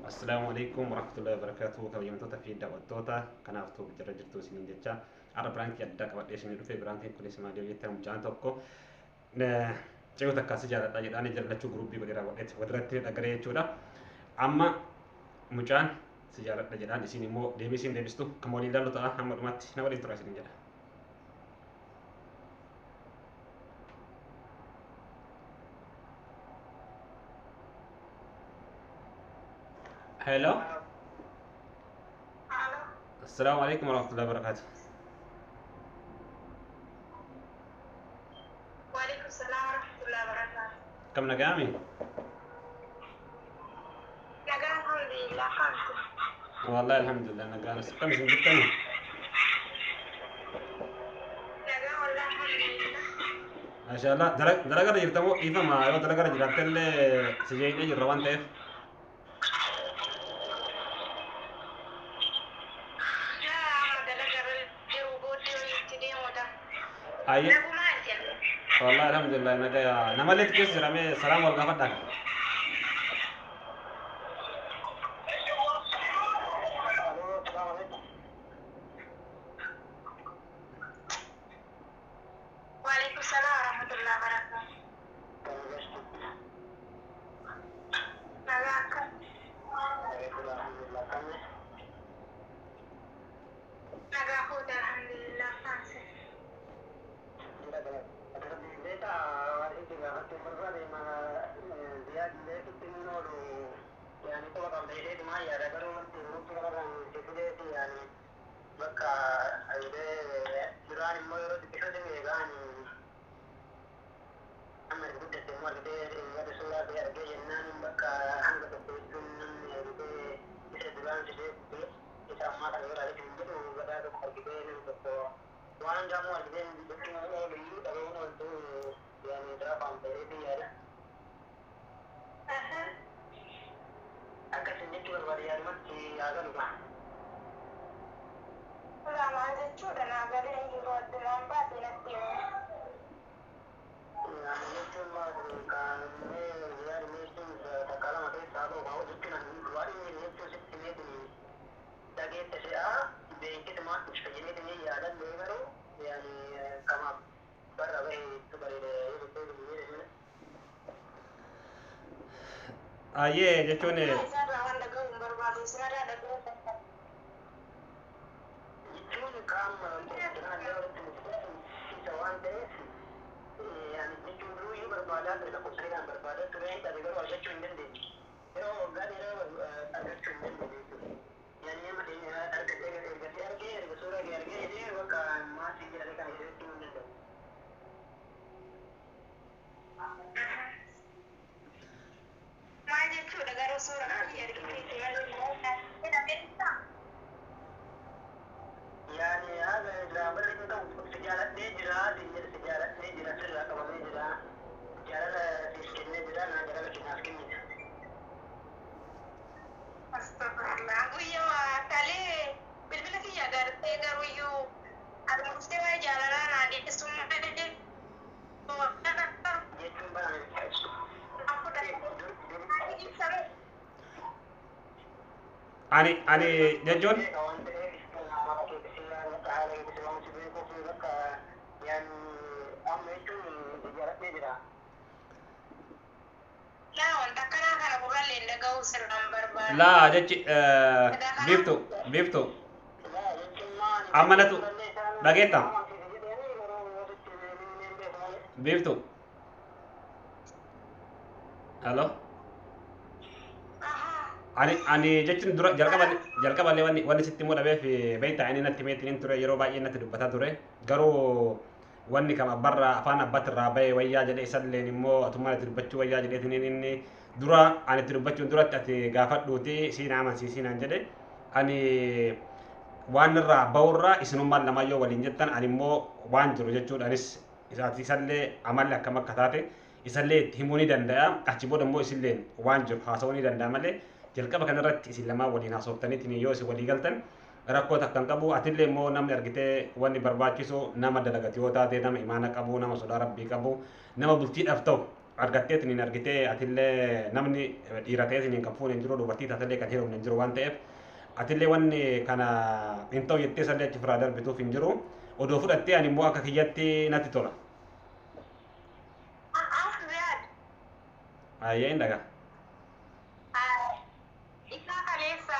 Assalamualaikum warahmatullahi wabarakatuh. Kabajamtoota fi daawwattoota kanaaf too jira jirtu isiniin jecha har'a biraankii addaa qabadhee isinii dhufe biraankiin kunis maalii jettan mucaan tokko ce'oota akkaasii jaaladha jedhaan jallachuu guruubii godheeraa godheetti walirratti dhagaree jechuudha. Amma mucaan si jaaladha jedhaan isin immoo deebii isin deebistu kan waliin ilaallu ta'a hamma dhumaatti na waliin tura isin jedha. Hello. Assalamualaikum warahmatullahi wabarakatuh. Waalaikumsalam warahmatullahi wabarakatuh. Kam nagami? Nagaa alhamdulillah hamdu. Wallahi alhamdulillah nagami. Kam isin jirtani? Nagaa wallahi alhamdulillah. Mashallah. Dalaga jirtamoo ifama yoo dalaga jiraattelle si jeeqee jirra waan ta'eef. Aye. Wallahi alhamdulillah nagaya. Nama lihat kes rame salam wal gafat. Waalaikumsalam warahmatullahi wabarakatuh. Nagaa akka. Nagaa fuuta alhamdulillah fanse. Ulama jechuudha naagalee yeroo addunaan baate natti hime. Aye jechuun Isarraa waan dhaga'uu hin barbaadu isinarraa dhaga'uu danda'a. Maal jechuudha garuu suuraa fi ergitii malee beektaa? Astagfirullah. Guyyaa kalee bilbila kiyya agartee garuuyyuu argamtee waa'ee jaalalaa naa dhiyeessummaa ani jechuun Laa wanta akkanaa kana gurrallee dhaga'uu sirnaan barbaada. laa jechi biiftu ammanatu dhageetta biiftu halo ani jechuun dura jalqaballee wanni sitti immoo dhabeef beektaa inni natti meetiin ture yeroo baay'ee natti dubbataa ture garuu wanni kama barra afaan abbaatti irraa bahee wayyaa jedhee isalleen immoo atummaan itti dubbachuu wayyaa jedheetiin inni dura ani itti dubbachuun duratti ati gaafadhuuti siin amansiisinaan jedhe ani waan irraa bahurraa isinummaan lamaayyoo waliin jettan ani immoo waan jiru jechuudhaanis isallee amalli akkam akka taate isallee itti himuu ni danda'a achi booda immoo isilleen waan jiru haasa'uu ni danda'a malee jalqaba kanarratti isin lamaan waliin haasoftaniitiin yoo isin walii galtan rakkoota akkan qabu atillee immoo namni argitee wanni barbaachisu nama dalagati yoo taate nama imaana qabu nama sodaa rabbii qabu nama bultiidhaaf ta'u argatteetiin argitee atillee namni dhiirateetiin kan fuune hin jiru dubartii taatillee kan heerumne hin jiru waan ta'eef atillee wanni kana hin ta'u jettee sallee achi firaa darbituuf hin jiru odoo fudhattee ani immoo akka kiyyatti natti tola. Ayyee hin dhagaa. Isaa kaleessa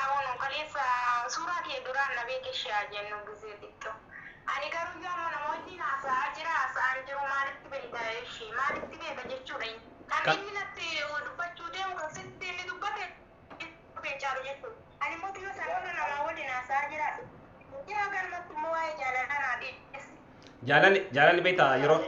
suuraa kee duraan na beekishaa jennu gisee xiqqoo. Ani garuu yoo namoonni haasa'aa jiru maalitti beektaa ishee maalitti beeka jechuudha. Kan inni natti dubbachuu deemu kan sitti inni dubbate beekaaru jechuudha. Ani immoo yoo sanoora namaa waliin haasa'aa jiraatu. Jira galmatti immoo waa'ee jaalalaa naa dhiyeessi. Jaalalli beektaa yeroo.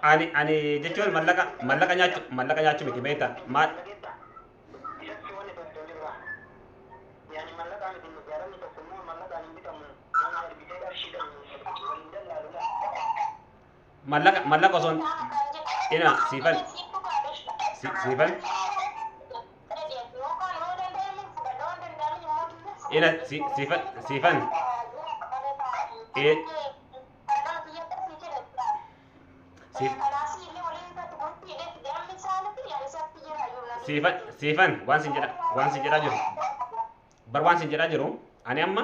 Ani jechuun mallaqa nyaachu miti beektaa maal. Mallaqa osoo ina siifan ina siifan siifan waan sin jedhaa jiru bar waan sin jedhaa jiru ani amma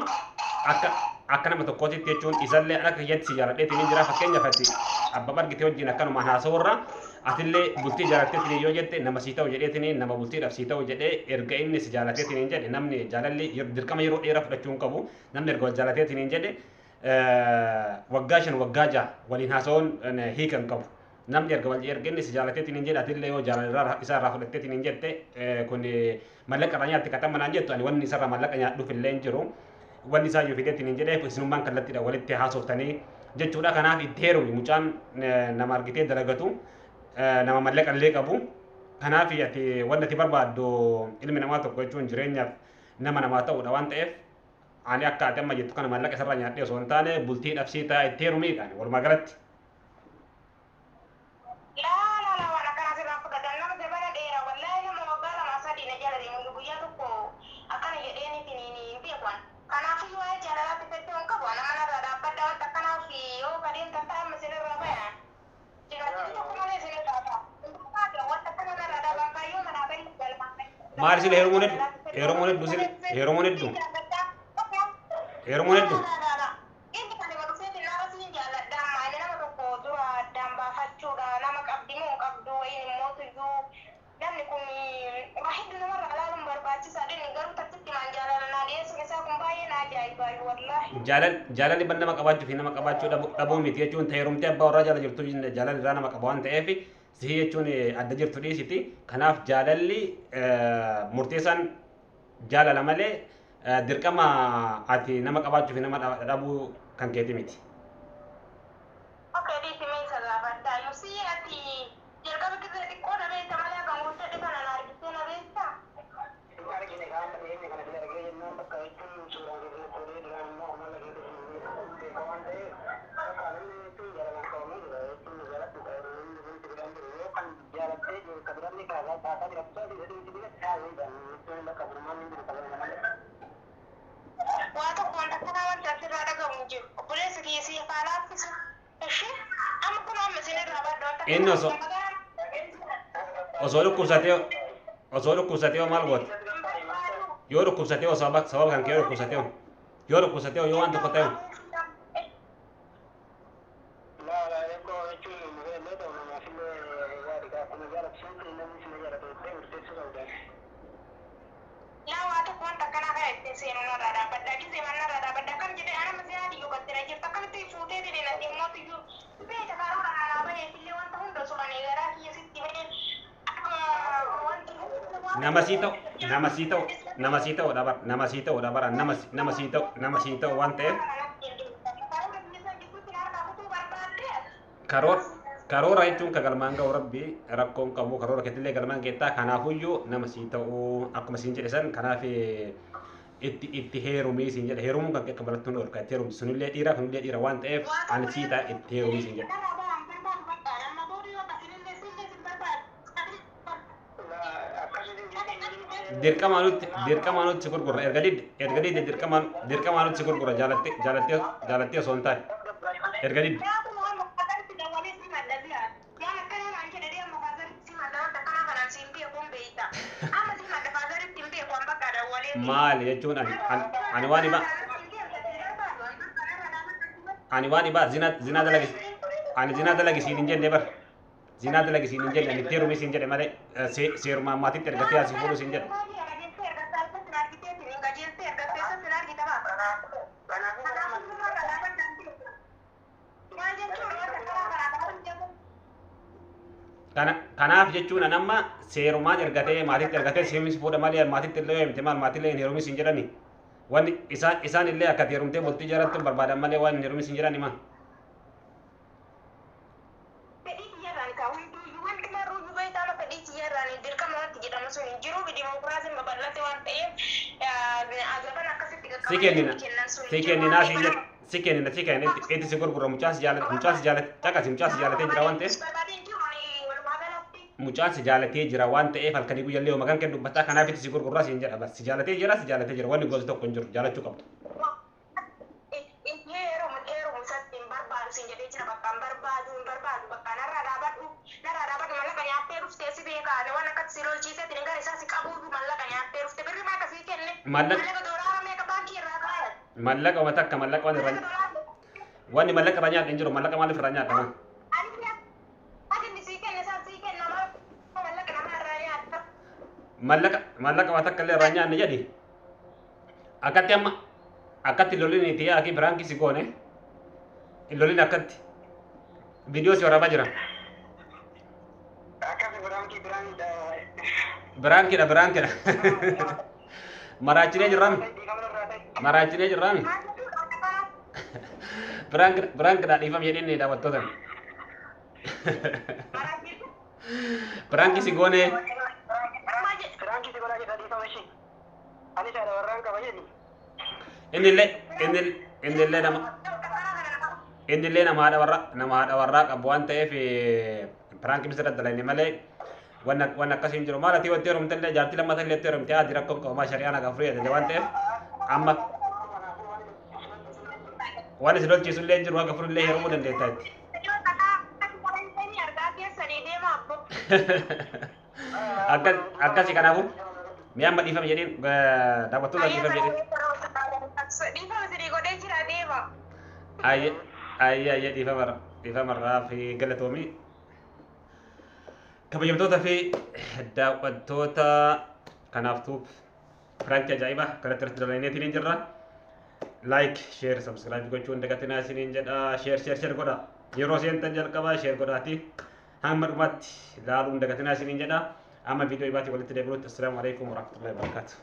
akka nama tokkootitti jechuun isallee akka kiyyatti si jaaladheetiin hin jira fakkeenyaaf ati abba argitee wajjin akkanumaan haasa'urra atillee bultii jaalatteetiin yoo jette nama sii ta'u jedheetiin nama bultiidhaaf sii ta'u jedhee erga inni si jaalateetiin hin jedhe namni jaalalli dirqama yeroo dheeraa fudhachuu hin qabu namni erga wal jaalateetiin hin jedhe waggaa 5 waggaa 6 waliin haasa'uun hiika hin qabu. Namni erga inni si jaalateetiin hin jedhe atillee yoo jaalalaa isaarraa fudhatteetiin hin jette kun mallaqa irraa nyaatti katamanaan jettu ani wanni isarraa mallaqa nyaadhuuf illee hin jiru wanni isaa yoo fideetiin hin jedheef isinummaan kallattiidha walitti haasoftanii jechuudha. Kanaaf itti heerumi mucaan nama argitee dalagatu nama mallaqa illee qabu. Kanaaf ati wanti ati barbaaddu ilmi namaa tokko jechuun jireenyaaf nama namaa ta'uudha waan ta'eef ani akka ati amma jettu kana mallaqa isarraa nyaadhee osoo hin taane bultiidhaaf sii ta'a itti heerumii qaani walumaa galatti. Maal sila heerumuun hedduu jaalalli ban nama qabaachuu fi nama qabaachuu dhabuu miti jechuun heerumtee abbaa warraa jala jirtu jaalalli irraa nama qaba waan ta'eef sihii jechuun adda jirtu dhiisiti. Kanaaf jaalalli murteessaan jaalala malee dirqama ati nama qabaachuu fi nama dhabuu kan keeti miti. Inni osoo dhukkubsatee maal gooti? Yoo dhukkubsatee sababa kan kee yoo dhukkubsatee yoo waan tokko ta'e nama sii ta'u nama sii ta'uudha bara nama sii ta'u waan ta'eef karoora jechuun ka galmaan ga'u rabbi rakkoon qabu karoora keetillee galmaan geettaa kanaafuyyuu nama sii ta'uu akkuma siin jedhe san kanaaf itti heerumii siin jedhe heerumuun kan akka barattuun dhorka itti heerumti sunillee dhiira waan ta'eef ani sii ta'a itti heerumii siin jedhe. Dirqamaan nutti gurgura erga didde dirqamaan nutti gurgura jaalattee osoo hin taane erga didde. Maali jechuun ani waan ibaa zinaa dalagisiin hin jenne bar zinaa dalagisiin hin jenne ani itti heerumii siin jedhe malee seerumaan maatiitti ergatee asii fuudhuu siin jedhe. Kanaaf jechuun an amma seerumaan ergatee maatiitti ergatee seerumis fuudha malee maatiitti illee miti maal maatiillee hin heerumis hin jedhani wanni isaan illee akka heerumtee bultii jaalattu barbaadan malee waan hin heerumis hin jedhani ma. Si kennina itti si gurgura mucaas jaalatee jira waan ta'eef. Mucaan si jaalatee jira waan ta'eef halkanii guyyaallee yoo magaan kennu dubbataa kanaaf itti si gurgurraa siin jedha si jaalatee jira wanni gosa tokko hin jiru jaalachuu qabdu. Mallaqa wanta akka mallaqa wanni mallaqa irraa nyaadha hin jiru mallaqa maaliif irraa nyaadha maa. Mallaqa waan takka illee irraa nyaanne jedhi akkatti lolliin itti yaaki biraankii si goone lolliin akkatti viidiyoo si waraabaa jira. Biraankiidha maraachinee jirraami biraankiidha dhiifam jedheen daawwattootan biraankii si goone. Innillee nama haadha warraa qabu waan ta'eef piraanki misirra dalayne malee waan akkasiin jiru maal ati wanti heerumtellee jaartii lammata illee heerumtee haati rakkoo qabamaa shari'aan hagaaf furii ajaja waan ta'eef amma waan isin lolchiisu illee jiru haga furillee heerumuu dandeetta itti. Akkasi kanaafu mi'a amma dhiifame jedhiin daawwattoota dhiifame jedhiin. Ayye dhiifamarraa fi galatoomii kabajamtoota fi daawwattoota kanaaftuuf piraanki ajaa'ibaa kanatti irratti dabalaineetiin hin jirra. Like, share, subscribe gochuun dagatinaa isiniin jedha. Share godha. Yeroo seentan jalqabaa share godhaati. Hamma dhumatti ilaaluun dagatinaa isiniin jedha. Amma viidiyoo ibaatii walitti deebinutti. Assalaamu alaikum warahmatullahi wabarakatuh.